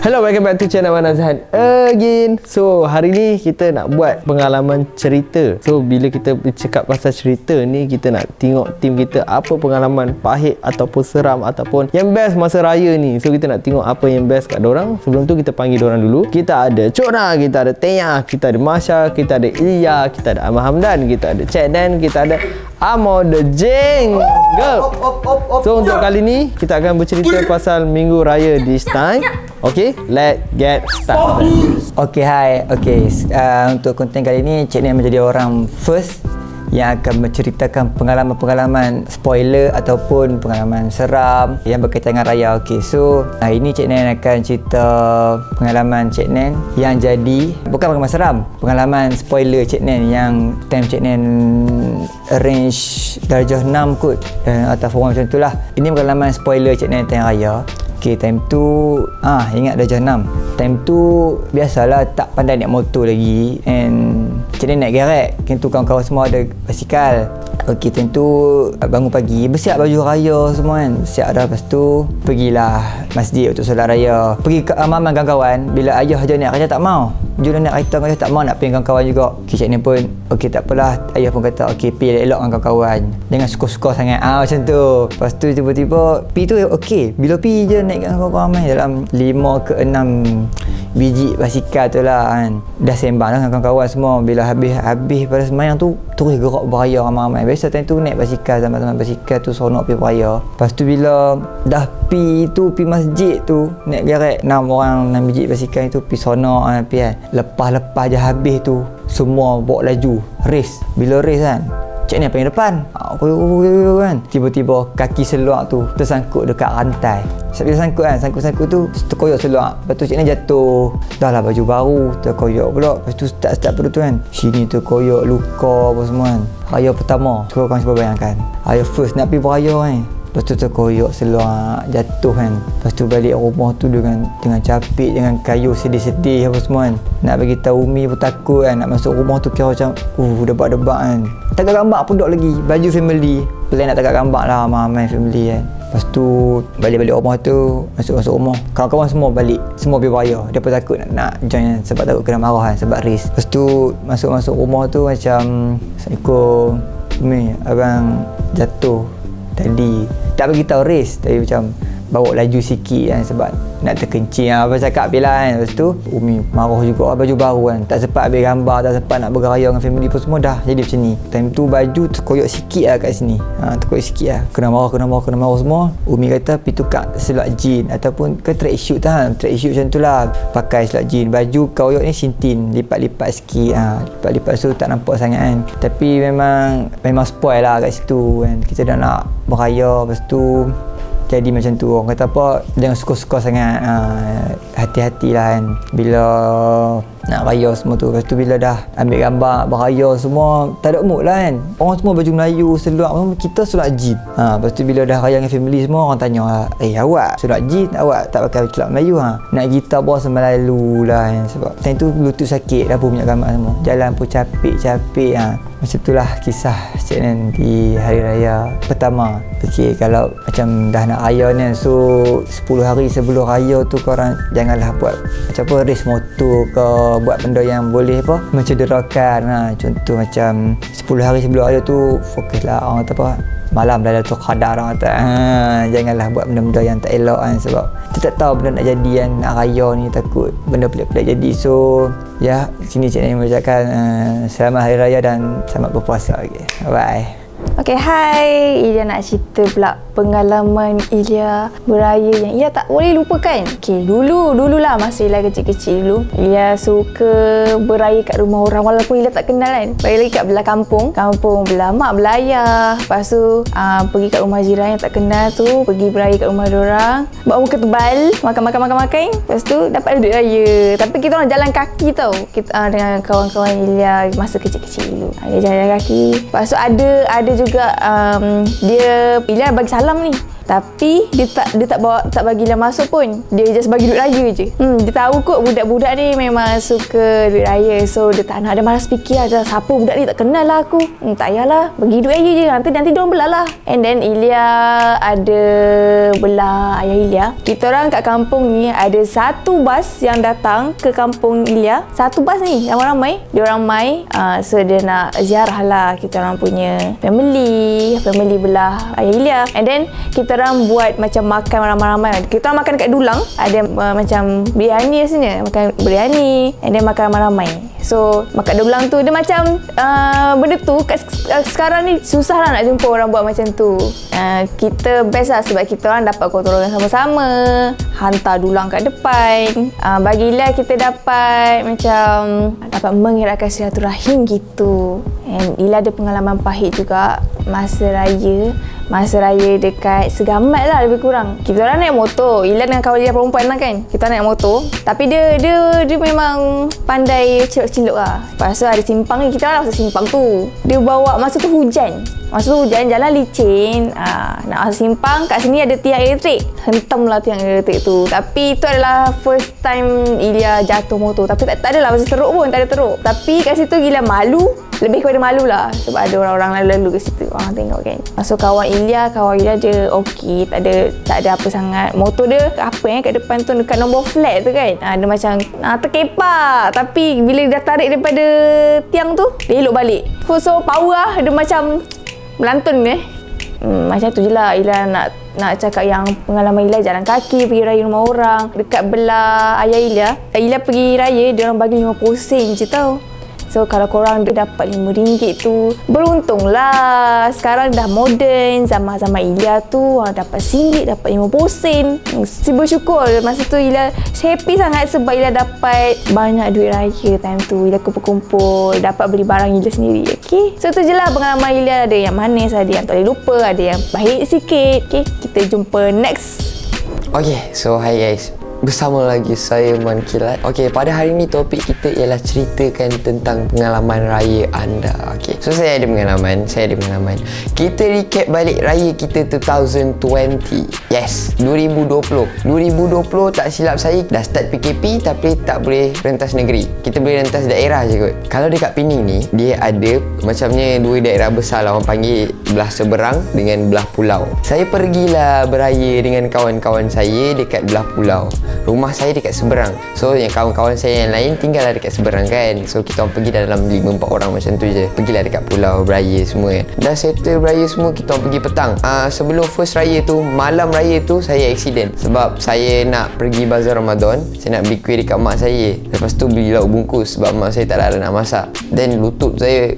Hello, welcome back to channel Wan Azhan again. So, hari ni kita nak buat pengalaman cerita. So, bila kita bercakap pasal cerita ni, kita nak tengok tim kita apa pengalaman pahit ataupun seram ataupun yang best masa raya ni. So, kita nak tengok apa yang best kat dorang. Sebelum tu kita panggil dorang dulu. Kita ada Cok Na, kita ada Tenya, kita ada Masya, kita ada Ilya, kita ada Ahmad Hamdan, kita ada Cik Dan, kita ada Amo the Jingle. So, untuk kali ni kita akan bercerita pasal Minggu Raya this time. Okay, let's get started. Okay, hi. Okay, untuk konten kali ni, Cik Nen menjadi orang first yang akan menceritakan pengalaman-pengalaman spoiler ataupun pengalaman seram yang berkaitan dengan raya. Okay, so hari ni Cik Nen akan cerita pengalaman Cik Nen yang jadi, bukan pengalaman seram, pengalaman spoiler Cik Nen yang time Cik Nen arrange darjah 6 kot atau form macam tu lah. Ini pengalaman spoiler Cik Nen time raya. Okay, time tu ingat darjah 6. Time tu biasalah tak pandai naik motor lagi, and Cik Nen naik gerek. Time tu kawan-kawan semua ada basikal. Okay, time tu bangun pagi, bersiap baju raya semua kan. Bersiap dah, lepas tu pergilah masjid untuk solat raya. Pergi ke amaman kawan-kawan. Bila ayah je naik kereta tak mau. Jom nak kereta, ayah tak mau nak pergi dengan kawan-kawan juga. Okay, Cik Nen pun okay, tak apalah. Ayah pun kata okay, pergi elok dengan kawan-kawan, jangan suka-suka sangat macam tu. Lepas tu tiba-tiba pergi tu okay. Bila pergi je naik dengan kawan-kawan ramai dalam 5 ke 6 biji basikal tu lah kan. Dah sembang dengan kawan-kawan semua. Bila habis pada semayang tu terus gerak beraya ramai-ramai. Biasa time tu naik basikal, zaman-zaman basikal tu seronok pergi beraya. Lepas tu bila dah pergi masjid tu naik gerek 6 orang 6 biji basikal tu pergi seronok kan. Lepas je habis tu semua bawa laju race. Bila race kan, Cik Nen paling depan. Kan. Tiba-tiba kaki seluar tu tersangkut dekat rantai. Bila sangkut kan, sangkut tu terkoyak seluar. Lepas tu Cik Nen jatuh. Dah lah baju baru, terkoyak pula. Lepas tu start pada tu kan, sini terkoyak, luka apa semua kan. Raya pertama, korang cuba bayangkan. Raya first nak pergi beraya kan. Lepas tu terkoyak seluar, jatuh kan. Lepas tu balik rumah tu dengan capit, dengan kayu sedih-sedih apa semua kan. Nak bagi tahu Umi pun takut kan. Nak masuk rumah tu kira macam debak-debak kan. Tagak gambar pun duduk lagi, baju family. Plan nak tagak gambar lah ramai family kan. Lepas tu balik rumah tu, masuk rumah, kawan-kawan semua balik, semua pergi beraya. Dia pun takut nak join kan, sebab takut kena marah kan, sebab race. Lepas tu masuk rumah tu macam, Assalamualaikum Umi, abang jatuh tadi. Tak beritahu race, tapi macam bawa laju sikit kan, sebab nak terkencing apa cakap bila kan. Lepas tu Umi marah juga, baju baru kan, tak sempat ambil gambar, tak sempat nak bergaya dengan family pun semua, dah jadi macam ni. Time tu baju terkoyak sikit lah kat sini, terkoyak sikit lah, kena marah semua. Umi kata pergi tukar seluar jean ataupun ke track shoot macam tu lah. Pakai seluar jean, baju koyak ni sintin, lipat-lipat sikit, lipat-lipat tu tak nampak sangat kan. Tapi memang spoil lah kat situ kan. Kita dah nak beraya, lepas tu jadi macam tu. Orang kata apa, jangan suka-suka sangat, hati-hati lah kan bila nak raya semua tu. Lepas tu bila dah ambil gambar beraya semua, tak ada mood lah kan. Orang semua baju Melayu, seluar, kita seluar jean. Lepas tu bila dah raya dengan family semua, orang tanya, awak seluar jean, awak tak pakai seluar Melayu nak gitar berasa Melayu lah kan. Sebab time tu lutut sakit, dah pun punya gambar semua, jalan pun capek macam itulah kisah Cik Nen di hari raya pertama. Okay, kalau macam dah nak raya ni, so 10 hari sebelum raya tu korang janganlah buat macam apa, race motor ke, buat benda yang boleh apa mencederakan. Contoh macam 10 hari sebelum raya tu fokuslah, orang kata apa, malam Lailatul Qadar orang kata. Janganlah buat benda-benda yang tak elok kan, sebab kita tak tahu benda nak jadi kan. Nak raya ni takut benda pelik-pelik jadi. So ya, sini Cik Nen mengucapkan selamat hari raya dan selamat berpuasa. Okay, bye. Okay, hai. Ilya nak cerita pula pengalaman Ilya beraya yang Ilya tak boleh lupakan. Okay, dululah masa Ilya kecil-kecil dulu, Ilya suka beraya kat rumah orang walaupun Ilya tak kenal kan. Beraya lagi kat belah kampung belah mak, belah ayah. Lepas tu pergi kat rumah jiran yang tak kenal tu, pergi beraya kat rumah diorang, bawa muka tebal, makan. Lepas tu dapat duit raya. Tapi kita orang jalan kaki tau. Kita dengan kawan-kawan Ilya masa kecil-kecil dulu, dia jalan kaki. Lepas tu ada juga dia Ilya bagi salam ni. Tapi dia tak bagi Ila masuk pun. Dia just bagi duit raya je. Dia tahu kot budak-budak ni memang suka duit raya. So dia tak nak, dia malas fikir lah, siapa budak ni, tak kenal lah aku. Tak payahlah, bagi duit raya je, nanti diorang belah lah. And then Ilya ada belah ayah Ilya. Kita orang kat kampung ni ada satu bas yang datang ke kampung Ilya. Satu bas ni ramai-ramai. Diorang mai, so dia nak ziarah lah kita orang punya family belah ayah Ilya. And then kita orang buat macam makan ramai-ramai. Kita orang makan kat dulang, ada macam biryani rasanya, makan biryani and then makan ramai-ramai. So makan dulang tu dia macam benda tu sekarang ni susah lah nak jumpa orang buat macam tu. Kita best lah sebab kita orang dapat gotong royong sama-sama, hantar dulang kat depan. Bagilah kita dapat macam dapat mengeratkan silaturahim gitu. And Ila ada pengalaman pahit juga masa raya dekat Segamat lah lebih kurang. Kita orang naik motor. Ila dengan kawan Ila perempuan lah kan. Kita naik motor. Tapi dia memang pandai cilok-cilok lah. Lepas tu ada simpang ni. Kita orang masuk simpang tu. Dia bawa masa tu hujan. Jalan licin. Nak masuk simpang. Kat sini ada tiang elektrik. Hentam lah tiang elektrik tu. Tapi itu adalah first time Ila jatuh motor. Tapi tak adalah masa teruk pun. Tak ada teruk. Tapi kat situ Ila malu. Lebih kepada malu lah sebab ada orang-orang lalu-lalu ke situ, orang tengok kan. So kawan Ilya dia okey, tak ada apa sangat. Motor dia kat depan tu dekat nombor flat tu kan. Dia macam terkepak, tapi bila dah tarik daripada tiang tu dia elok balik. So power lah, dia macam melantun macam tu je lah. Ilya nak cakap yang pengalaman Ilya jalan kaki pergi raya rumah orang dekat belah ayah Ilya pergi raya, dia orang bagi 50 sen je tau. So kalau korang dapat RM5 tu, beruntunglah. Sekarang dah moden, zaman-zaman Ilya tu dapat RM1, dapat 50 sen. Bersyukur masa tu Ilya happy sangat sebab Ilya dapat banyak duit raya time tu. Ilya kumpul-kumpul, dapat beli barang Ilya sendiri. Okay, so tu je lah pengalaman Ilya. Ada yang manis, ada yang tak boleh lupa, ada yang pahit sikit. Okay, kita jumpa next. Okay, so hi guys, bersama lagi saya Man Kilat. Okey, pada hari ni topik kita ialah ceritakan tentang pengalaman raya anda. Okey, so saya ada pengalaman. Kita recap balik raya kita 2020. Yes, 2020 tak silap saya dah start PKP tapi tak boleh rentas negeri. Kita boleh rentas daerah je kot. Kalau dekat Pening ni, dia ada macamnya dua daerah besar lah, orang panggil belah seberang dengan belah pulau. Saya pergilah beraya dengan kawan-kawan saya dekat belah pulau. Rumah saya dekat seberang. So yang kawan-kawan saya yang lain tinggal dekat seberang kan. So kita orang pergi dalam 5-4 orang macam tu je. Pergilah dekat pulau beraya semua kan. Dah settle beraya semua, kita orang pergi petang. Sebelum first raya tu, malam raya tu saya accident. Sebab saya nak pergi bazar Ramadan, saya nak beli kuih dekat mak saya. Lepas tu beli lauk bungkus sebab mak saya tak ada nak masak. Then lutut saya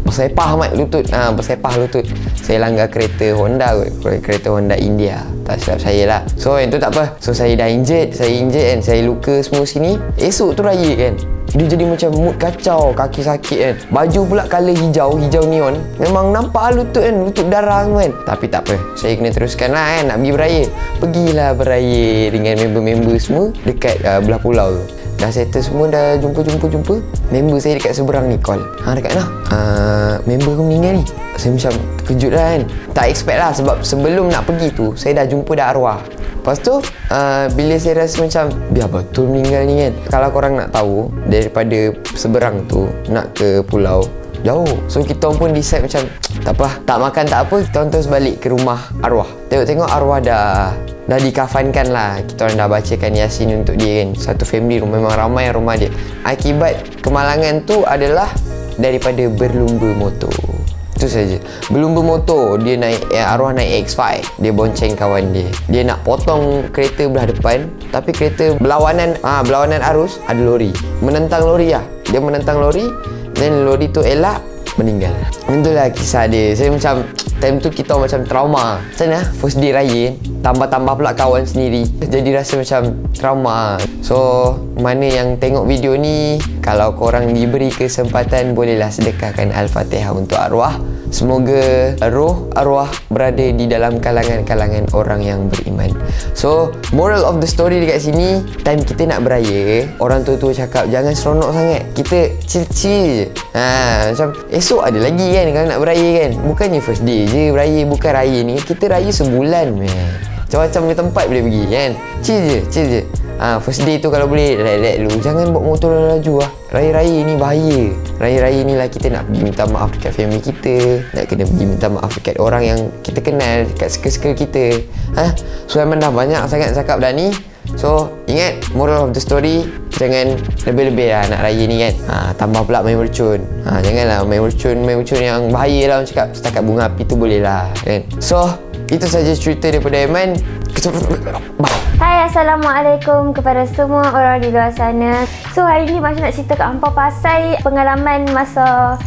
bersepah amat lutut. Bersepah lutut. Saya langgar kereta Honda kot. Kereta Honda India. Tak silap saya lah. So yang tu tak apa. So saya dah injured kan. Saya luka semua sini. Esok tu raya kan, dia jadi macam mood kacau, kaki sakit kan. Baju pula colour hijau neon. Memang nampak lutut kan, lutut darah semua kan. Tapi tak apa, saya kena teruskan lah kan, nak pergi beraya. Pergilah beraya dengan member-member semua dekat belah pulau tu. Dah settle semua, dah jumpa. Member saya dekat seberang ni call. Dekat mana? Member aku meninggal ni. Saya macam terkejut lah kan. Tak expect lah sebab sebelum nak pergi tu, saya dah jumpa dah arwah. Lepas tu, bila saya rasa macam, biar betul meninggal ni kan. Kalau korang nak tahu, daripada seberang tu, nak ke pulau, jauh. So kita pun decide macam, tak apa, tak makan tak apa, kita terus balik ke rumah arwah. Tengok arwah dah dikafankan lah. Kita orang dah bacakan Yasin untuk dia kan. Satu family memang ramai rumah dia. Akibat kemalangan tu adalah daripada berlumba motor. Itu saja. Berlumba motor, dia naik arwah naik X5. Dia bonceng kawan dia. Dia nak potong kereta belah depan, tapi kereta berlawanan arus, ada lori. Menentang lori lah. Dia menentang lori, dan lori tu elak, meninggal. Itulah kisah dia. Saya macam time tu kita macam trauma. Macam mana? First day raya, tambah-tambah pula kawan sendiri. Jadi rasa macam trauma. So, mana yang tengok video ni, kalau korang diberi kesempatan, bolehlah sedekahkan Al-Fatihah untuk arwah Semoga roh arwah berada di dalam kalangan-kalangan orang yang beriman. So, moral of the story dekat sini, time kita nak beraya, orang tua-tua cakap jangan seronok sangat. Kita chill-chill je. Macam esok ada lagi kan kalau nak beraya kan. Bukannya first day je beraya, bukan raya ni. Kita raya sebulan man. Macam-macam punya tempat boleh pergi kan. Chill je. First day tu kalau boleh let dulu. Jangan bawa motor laju lah. Raya-raya ni bahaya. Raya-raya ni lah kita nak pergi minta maaf dekat family kita, nak kena pergi minta maaf dekat orang yang kita kenal, dekat circle-circle kita. So memang dah banyak sangat cakap dah ni. So ingat moral of the story, jangan lebih-lebih lah nak raya ni kan. Tambah pula main mercun. Janganlah main mercun yang bahaya lah. Orang cakap setakat bunga api tu boleh lah kan. So itu saja cerita daripada Aiman. Hai, Assalamualaikum kepada semua orang di luar sana. So hari ni macam nak cerita kat hampa pasal pengalaman masa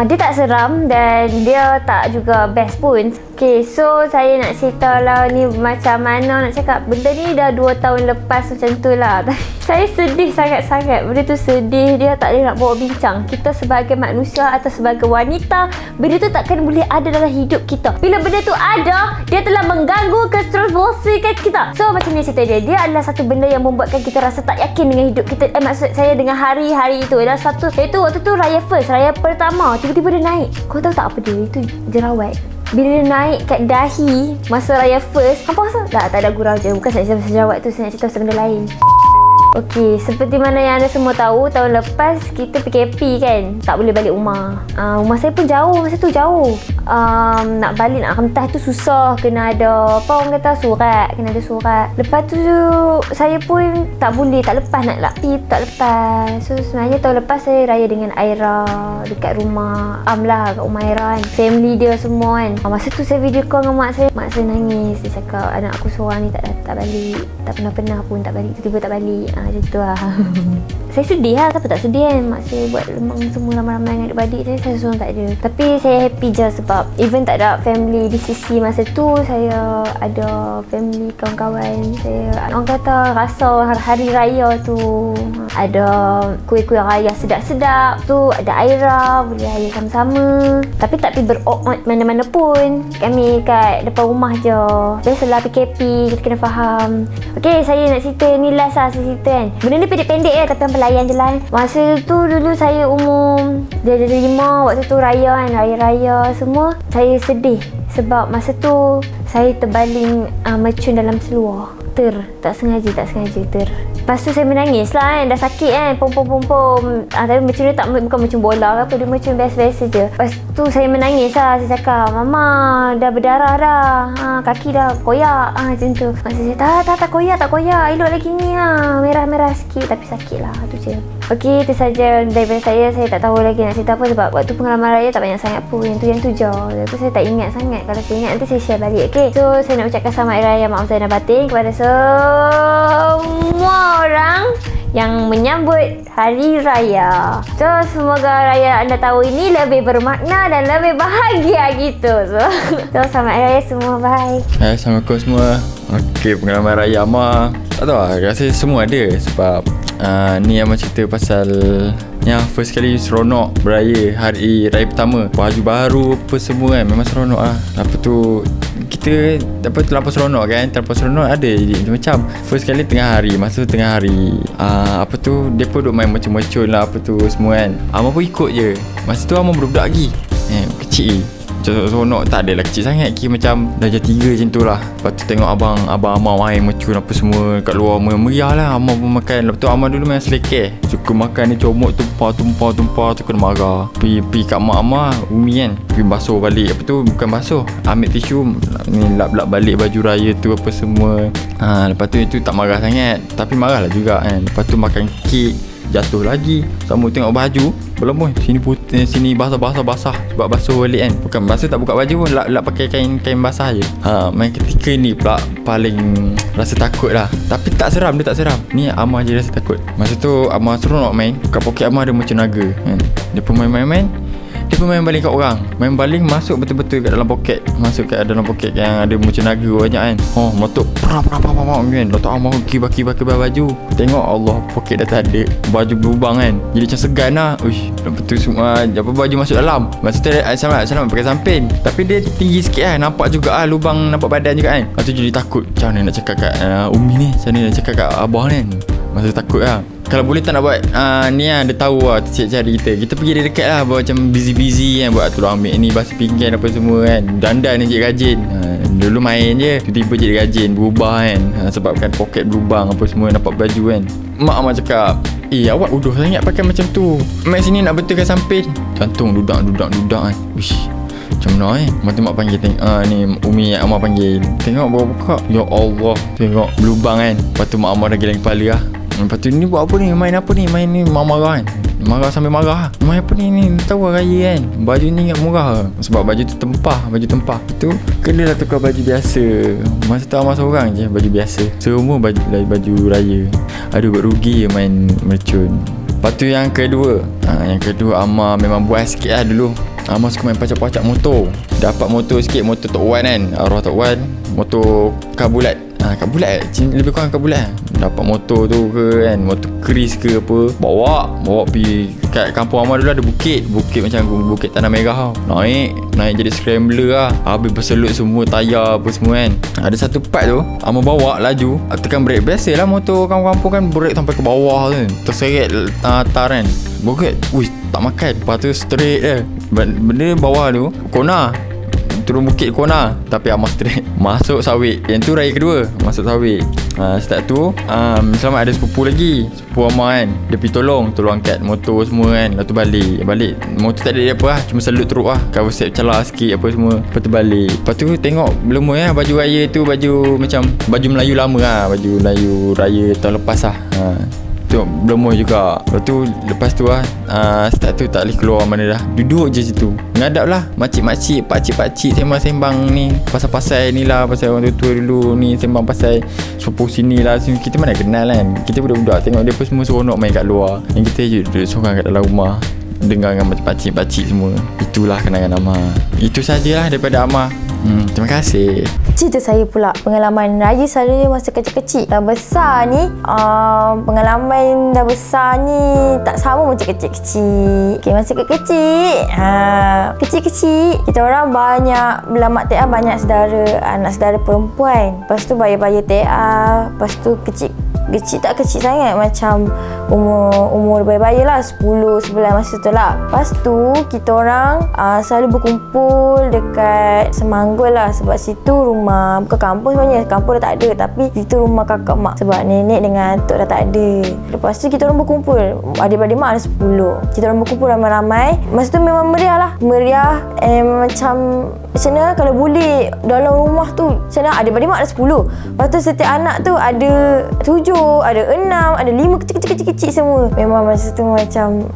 dia tak seram dan dia tak juga best pun. Okay, so saya nak cerita lah ni macam mana nak cakap. Benda ni dah 2 tahun lepas macam tu lah. Saya sedih sangat-sangat. Benda tu sedih, dia tak boleh nak bawa bincang. Kita sebagai manusia atau sebagai wanita, benda tu takkan boleh ada dalam hidup kita. Bila benda tu ada, dia telah mengganggu keteruskan kita. So macam ni cerita dia. Dia adalah satu benda yang membuatkan kita rasa tak yakin dengan hidup kita. Maksud saya dengan hari-hari itu. Adalah satu, iaitu waktu tu raya first, raya pertama. Tiba-tiba dia naik. Kau tahu tak apa dia? Itu jerawat. Bila dia naik kat dahi masa raya first, apa rasa? Tak ada gurau je. Bukan saya cerita jerawat tu, saya nak cerita pasal benda lain. Okey, seperti mana yang anda semua tahu, tahun lepas kita PKP kan, tak boleh balik rumah. Rumah saya pun jauh, masa tu jauh. Nak balik, nak rentas tu susah. Kena ada, apa orang kata, surat. Kena ada surat. Lepas tu saya pun tak boleh, tak lepas nak pergi, tak lepas. So sebenarnya tahun lepas saya raya dengan Aira dekat rumah lah, kat rumah Aira kan. Family dia semua kan. Masa tu saya video call dengan mak saya. Mak saya nangis, dia cakap anak aku seorang ni tak balik. Tak pernah pun tak balik, tiba-tiba tak balik. Macam tu lah. Saya sedih lah, siapa tak sedih kan. Mak saya buat lemang semua ramai-ramai dengan adik-beradik saya seorang tak ada. Tapi saya happy je sebab even tak ada family di sisi masa tu, saya ada family kawan-kawan saya. Orang kata rasa hari raya tu ada kuih-kuih raya sedap-sedap tu, ada Aira, boleh raya sama-sama. Tapi tak pergi berokmat mana-mana pun. Kami kat depan rumah je. Biasalah PKP, kita kena faham. Okay, saya nak cerita ni last lah saya cerita kan. Benda ni pendek-pendek tapi yang pelayan je lah. Masa tu dulu saya umur dia 5, waktu tu raya kan, raya-raya semua. Saya sedih sebab masa tu saya terbaling mercun dalam seluar. Tak sengaja ter. Lepas tu saya menangis lah kan, dah sakit kan, pom. Tapi mercun dia bukan mercun bola ke apa, dia mercun biasa-biasa je. Lepas tu saya menangis lah, saya cakap, Mama dah berdarah dah, kaki dah koyak, macam tu. Masa saya, tak koyak, elok lagi ni merah-merah sikit, tapi sakit lah, tu je. Okey, itu saja daripada saya tak tahu lagi nak cerita apa sebab waktu pengalaman raya tak banyak sangat pun, yang tu je. Tapi saya tak ingat sangat, kalau saya ingat nanti saya share balik. Okey, so saya nak ucapkan selamat hari raya maaf saya dan batin kepada semua orang yang menyambut hari raya. So semoga raya anda tahu ini lebih bermakna dan lebih bahagia gitu. So selamat hari raya semua, bye. Assalamualaikum semua. Okey, pengalaman raya Amar, tak tahu lah, rasa semua ada sebab ni Amar cerita pasal yang first kali seronok beraya hari raya pertama, baju baru apa semua kan, memang seronok lah. Lepas tu kita terlampau seronok kan, terlampau seronok ada macam first kali tengah hari, masa tengah hari apa tu dia pun duk main macam-macam lah apa tu semua kan. Amar pun ikut je. Masa tu Amar budak-budak lagi kecil, seronok, tak adalah kecil sangat, kira macam darjah 3 macam tu lah. Lepas tu tengok abang Amar main mercun apa semua kat luar, meriah lah. Amar pun makan. Lepas tu Amar dulu main selekeh, suka makan ni, comot tumpah tu kena marah. Pergi kat mak Amar, Umi kan, pergi basuh balik. Apa tu, bukan basuh, ambil tisu ni, lap-lap balik baju raya tu apa semua. Lepas tu itu tak marah sangat, tapi marah lah juga kan. Lepas tu makan kek, jatuh lagi. Sama tengok baju belum pun sini putih, sini basah sebab basuh balik kan. Bukan basuh, tak buka baju pun, lap pakai kain basah je. Main ketika ni pula paling rasa takut lah. Tapi tak seram, dia tak seram. Ni Amar je rasa takut. Masa tu Amar seronok main, kat poket Amar ada macam naga kan. Dia pun main-main, dia pun main baling kat orang. Main baling masuk betul-betul kat dalam poket. Masuk kat dalam poket yang ada macam naga banyak kan. Meletup kan. Letak amal kibah baju. Tengok Allah, poket dah tak ada. Baju berlubang kan. Jadi macam segan lah. Uish, lepas tu semua baju masuk dalam. Masa tu Selamat pakai samping. Tapi dia tinggi sikit lah. Nampak juga lah lubang, nampak badan juga kan. Lepas tu jadi takut. Macam mana nak cakap kat Umi ni, macam mana nak cakap kat Abah ni. Masa takut lah. Kalau boleh tak nak buat ni lah, dia tahu lah cari kita pergi dia dekat lah, buat macam busy kan, buat tolong ambil ni basuh pinggan apa semua kan. Dandan je rajin. Dulu main je, tiba-tiba je rajin berubah kan, sebabkan poket berlubang apa semua, nampak baju kan. Mak cakap, awak uduh sangat pakai macam tu. Mak sini nak betulkan samping. Jantung dudak kan. Wish, macam mana Lepas tu mak panggil ni Umi yang Amar panggil. Tengok bawa buka. Ya Allah, tengok berlubang kan. Lepas tu mak Amar dah geleng kepala lah. Lepas tu ni buat apa ni? Main apa ni? Main ni mak marah kan. Marah sambil marah. Main apa ni? Tahu lah raya kan. Baju ni ingat murah. Sebab baju tu baju tempah. Tu kenalah tukar baju biasa. Masa tu Amar seorang je baju biasa. Semua baju raya. Aduh, buat rugi je main mercun. Lepas tu yang kedua Amar memang buat sikit lah dulu. Amar suka main pacak-pacak motor. Dapat motor sikit, motor Tok Wan kan, arwah Tok Wan. Motor kabulat. Kabulat lebih kurang kabulat. Dapat motor tu ke kan, motor Kris ke apa, bawa pergi kat kampung Amar dulu ada bukit macam bukit Tanah Merah tau. Naik jadi scrambler lah. Habis berselut semua tayar apa semua kan. Ada satu part tu Amar bawa laju, tekan brake. Biasalah motor kampung-kampung kan, brake sampai ke bawah tu, terseret tar kan. Bukit, tak makan. Lepas tu straight je. Benda bawah tu kona, turun bukit kona. Tapi Amar straight masuk sawit. Yang tu raya kedua masuk sawit. Start tu selamat ada sepupu lagi, sepupu Amar kan. Dia pergi tolong angkat motor semua kan. Lepas tu balik motor tak ada apa lah, cuma selut teruk lah, cover set celah sikit apa semua. Lepas tu balik. Lepas tu tengok belum lah baju raya tu, baju macam baju Melayu lama lah, baju Melayu raya tahun lepas lah. Tengok berlemoh juga. Lepas tu start tu tak boleh keluar mana dah. Duduk je situ, ngadap lah makcik-makcik, pakcik-pakcik sembang-sembang ni pasal-pasal ni lah, pasal orang tua dulu ni, sembang pasal sepupu sini lah sini. Kita mana kenal kan, kita budak-budak tengok dia pun semua seronok main kat luar. Yang kita je duduk seorang kat dalam rumah, dengar dengan macam pakcik-pakcik semua. Itulah kenangan Amar. Itu sajalah daripada Amar. Terima kasih. Cerita saya pula, pengalaman raya selalunya masa kecil-kecil. Dah besar ni, pengalaman dah besar ni tak sama macam kecil-kecil. Masa kecil-kecil, kita orang banyak belamak TA, banyak anak saudara perempuan. Lepas tu bayar TA. Lepas tu kecil tak kecil sangat, macam umur bayar lah 10-11 masa tu lah. Lepas tu kita orang selalu berkumpul dekat Semanggul lah, sebab situ rumah, bukan kampung sebenarnya, kampung dah tak ada, tapi itu rumah kakak mak, sebab nenek dengan atuk dah tak ada. Lepas tu kita orang berkumpul, adik-adik mak ada 10. Kita orang berkumpul ramai-ramai. Masa tu memang meriah, macam mana kalau boleh dalam rumah tu, macam mana adik-adik mak ada 10. Lepas tu setiap anak tu ada 7, ada 6, ada 5, kecil-kecil semua. Memang masa tu macam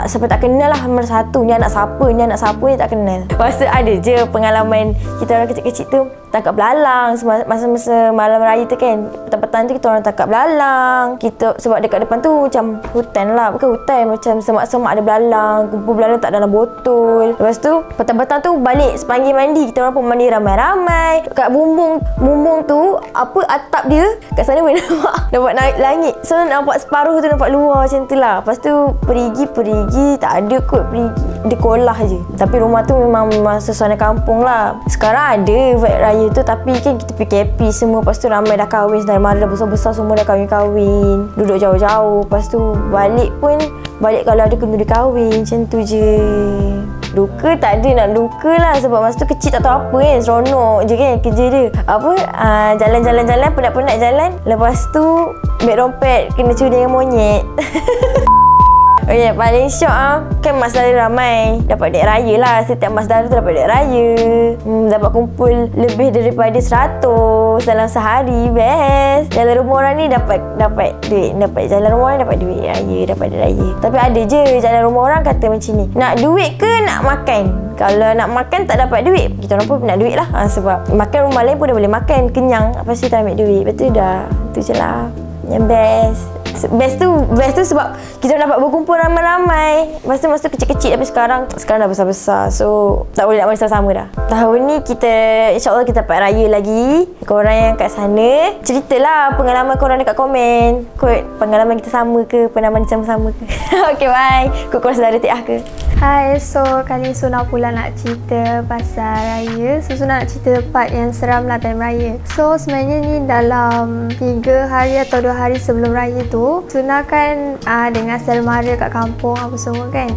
sampai tak kenal lah masa satu, ni anak siapa ni tak kenal. Lepas tu ada je pengalaman kita orang kecil-kecil tu tangkap belalang. Masa malam raya tu kan, petang-petang tu kita orang tangkap belalang. Sebab dekat depan tu macam hutan lah, bukan hutan, macam semak-semak ada belalang, kumpul belalang tak dalam botol. Lepas tu petang-petang tu balik sepanggil mandi, kita orang pun mandi ramai-ramai. Kat bumbung tu atap dia kat sana boleh nampak naik langit. So nampak separuh tu nampak luar macam tu lah. Lepas tu perigi tak ada kot, perigi dia kolah je. Tapi rumah tu memang suasana kampung lah. Sekarang ada vibe raya tu, tapi kan kita PKP semua. Lepas tu ramai dah kahwin, dari mana dah besar-besar semua dah kahwin, duduk jauh-jauh. Lepas tu balik kalau ada kena kahwin, macam tu je. Duka tak ada nak duka lah, sebab masa tu kecil tak tahu apa kan, seronok je kan kerja dia. Jalan-jalan penat-penat jalan. Lepas tu beg rompet kena curi dengan monyet. Paling syok kan mak saudara ramai, dapat dek raya lah. Setiap mak saudara tu dapat dek raya. Dapat kumpul lebih daripada 100 dalam sehari. Best. Jalan rumah orang ni dapat duit. Jalan rumah orang dapat duit raya, dapat duit raya. Tapi ada je jalan rumah orang kata macam ni, nak duit ke nak makan? Kalau nak makan tak dapat duit, kita orang pun nak duit lah. Sebab makan rumah lain pun dah boleh makan kenyang, lepas tu tak ambil duit. Betul dah. Tu je lah yang best. Best tu sebab kita dapat berkumpul ramai-ramai. Masa tu kecil-kecil, tapi sekarang dah besar-besar. So tak boleh nak bersama-sama dah. Tahun ni kita insya-Allah kita dapat raya lagi. Korang yang kat sana, ceritalah pengalaman korang dekat komen. Kot pengalaman kita sama ke, pengalaman sama-sama ke. Okay, bye. Kot korang saudara Tiah ke? Hai, so kali ni Suna pula nak cerita pasal raya. So Suna nak cerita part yang seram lah time raya. So sebenarnya ni dalam 3 hari atau 2 hari sebelum raya tu, Suna kan dengan saudara mara kat kampung apa semua kan.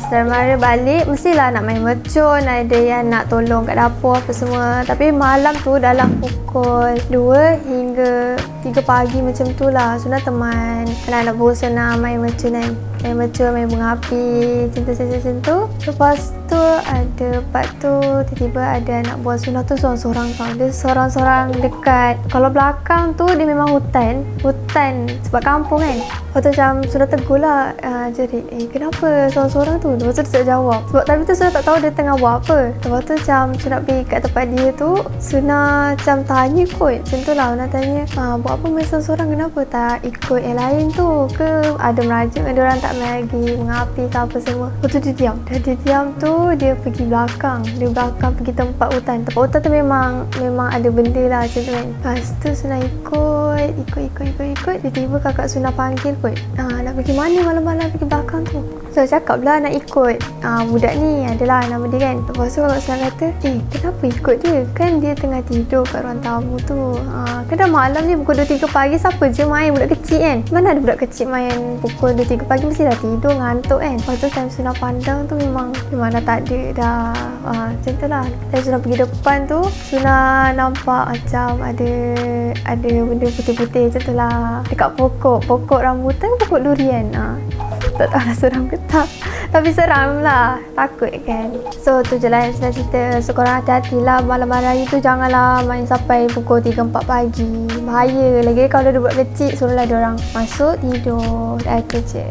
Saudara mara balik mestilah nak main mercun, ada yang nak tolong kat dapur apa semua. Tapi malam tu dalam pukul 2 hingga 3 pagi macam tu lah, Suna teman anak-anak bos Suna main mercun kan. Main mercun, main bunga api, macam tu. Lepas tu ada part tu tiba-tiba ada anak buah Suna tu seorang-seorang tau. Dia seorang-seorang dekat, kalau belakang tu dia memang hutan sebab kampung kan. Lepas tu macam Suna tegur lah, jadi kenapa seorang-seorang tu? Lepas tu dia tak jawab. Sebab time tu Suna tak tahu dia tengah buat apa. Lepas tu macam Suna pergi kat tempat dia tu, Suna macam tanya kot. Macam tu lah, Suna tanya, buat apa main seorang-seorang, kenapa tak ikut yang lain tu? Ke ada merajuk, ada orang tak main lagi mengapi ke apa semua. Lepas tu dia diam. Dah dia diam tu, dia pergi belakang. Dia belakang pergi tempat hutan. Tempat hutan tu memang ada benda lah macam tu kan. Lepas tu Suna ikut. Tiba-tiba kakak Suna panggil kot. Nak pergi mana malam-malam pergi belakang tu? So cakap lah nak ikut budak ni, adalah nama dia kan. Lepas tu kakak Suna kata, kenapa ikut dia? Kan dia tengah tidur kat ruang tamu tu. Kan dah malam ni pukul 2-3 pagi, siapa je main budak kecil kan? Mana ada budak kecil main pukul 2-3 pagi, mesti dah tidur ngantuk kan. Lepas tu time Suna pandang tu memang dah tak ada dah. Macam tu lah. Time Suna pergi depan tu, Suna nampak macam ada benda putih-putih macam tu lah dekat pokok rambutan, pokok durian. Tak tahu lah seram ke tak, tapi seram lah, takut kan. So tu je lah yang Suna cerita. So korang hati-hati lah malam-malam raya tu, janganlah main sampai pukul 3-4 pagi, bahaya. Lagi kalau ada budak kecil, suruhlah diorang masuk tidur. Dah tu je.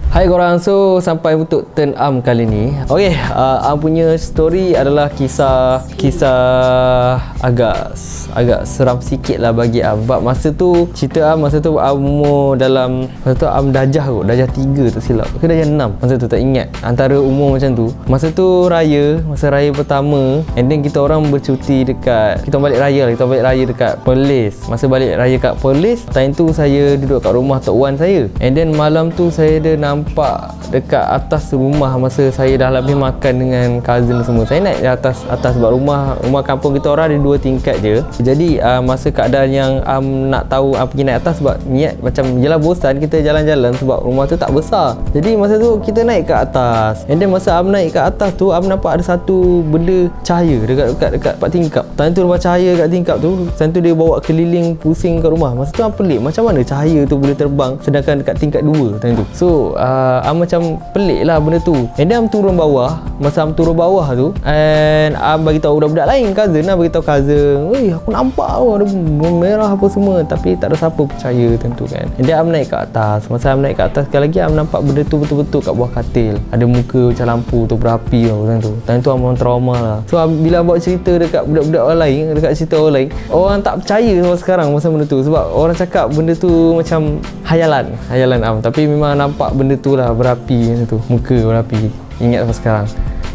Hai korang, so sampai untuk turn Am kali ni. Okay, Am punya story adalah kisah agak seram sikit lah bagi Am. Sebab masa tu, cerita Am masa tu Am umur dalam, masa tu Am darjah 3 tak silap ke darjah 6 masa tu, tak ingat, antara umur macam tu. Masa tu masa raya pertama, and then kita orang bercuti dekat, kita balik raya dekat Perlis. Masa balik raya kat Perlis, time tu saya duduk kat rumah Tok Wan saya, and then malam tu saya ada nampak dekat atas rumah masa saya dah habis makan dengan cousin semua. Saya naik di atas sebab rumah kampung kita orang ada 2 tingkat je. Jadi masa keadaan yang nak tahu pergi naik atas sebab niat macam yelah bosan kita jalan-jalan sebab rumah tu tak besar. Jadi masa tu kita naik ke atas, and then masa naik ke atas tu nampak ada satu benda cahaya dekat 4 tingkap. Time tu rumah cahaya kat tingkap tu, time tu dia bawa keliling pusing kat rumah. Masa tu pelik, macam mana cahaya tu boleh terbang sedangkan dekat tingkat 2 time tu. So macam pelik lah benda tu. And then turun bawah. Masa turun bawah tu, and bagi tahu budak-budak lain, cousin bagi tahu cousin, aku nampak ada merah apa semua, tapi tak ada siapa percaya tentu kan. And then naik ke atas. Masa naik ke atas sekali lagi, nampak benda tu betul-betul kat bawah katil. Ada muka macam lampu tu berapi macam tu. Time tu memang trauma lah. So bila buat cerita dekat budak-budak orang lain, dekat cerita orang lain, orang tak percaya sampai sekarang masa benda tu. Sebab orang cakap benda tu macam hayalan tapi memang nampak benda tu lah berapi macam tu, muka berapi. Ingat sampai sekarang.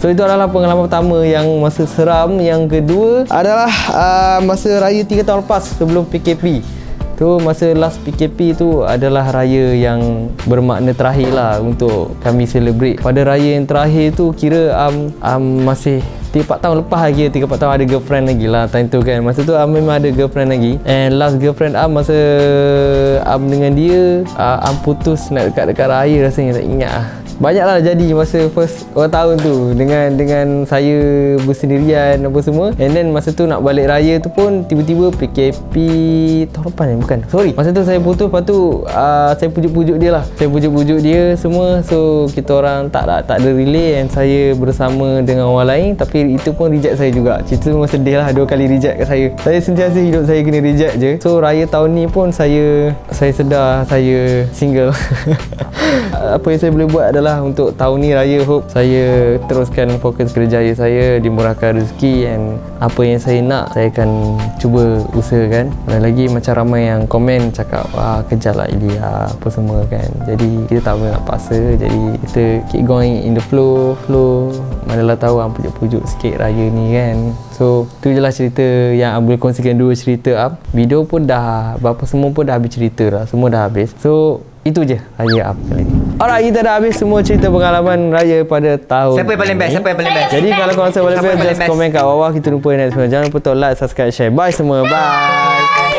So itu adalah pengalaman pertama yang masa seram. Yang kedua adalah masa raya 3 tahun lepas sebelum PKP. Tu masa last PKP tu adalah raya yang bermakna terakhir lah untuk kami celebrate. Pada raya yang terakhir tu kira masih 3-4 tahun lepas lagi, 3-4 tahun ada girlfriend lagi lah time tu kan. Masa tu memang ada girlfriend lagi, and last girlfriend masa dengan dia putus nak dekat raya, rasanya tak ingat lah. Banyak lah jadi masa first orang tahun tu dengan saya bersendirian apa semua. And then masa tu nak balik raya tu pun tiba-tiba PKP tahun depan bukan, sorry. Masa tu saya putus, lepas tu saya pujuk-pujuk dia lah. Saya pujuk-pujuk dia semua. So kita orang tak ada relay, and saya bersama dengan orang lain, tapi itu pun reject saya juga. Cerita tu memang sedih lah, 2 kali reject kat saya. Saya sentiasa hidup saya kena reject je. So raya tahun ni pun saya sedar saya single. Apa yang saya boleh buat adalah lah untuk tahun ni raya. Hope saya teruskan fokus kerjaya saya, dimurahkan rezeki, and apa yang saya nak saya akan cuba usahakan. Dan lagi macam ramai yang komen cakap kejarlah Ilya apa semua kan. Jadi kita tak boleh nak paksa. Jadi kita keep going in the flow. Manalah tahu pujuk-pujuk sikit raya ni kan. So tu je lah cerita yang boleh kongsikan, 2 cerita video pun dah berapa, semua pun dah habis cerita lah, semua dah habis. So itu je raya kali ni. Alright, kita dah habis semua cerita pengalaman raya pada tahun Siapa yang paling best? ni. Siapa yang paling best? Jadi kalau korang rasa paling Siapa yang best, paling just best? komen kat bawah. Kita lupa next semua. Jangan lupa untuk like, subscribe, share. Bye semua. Bye.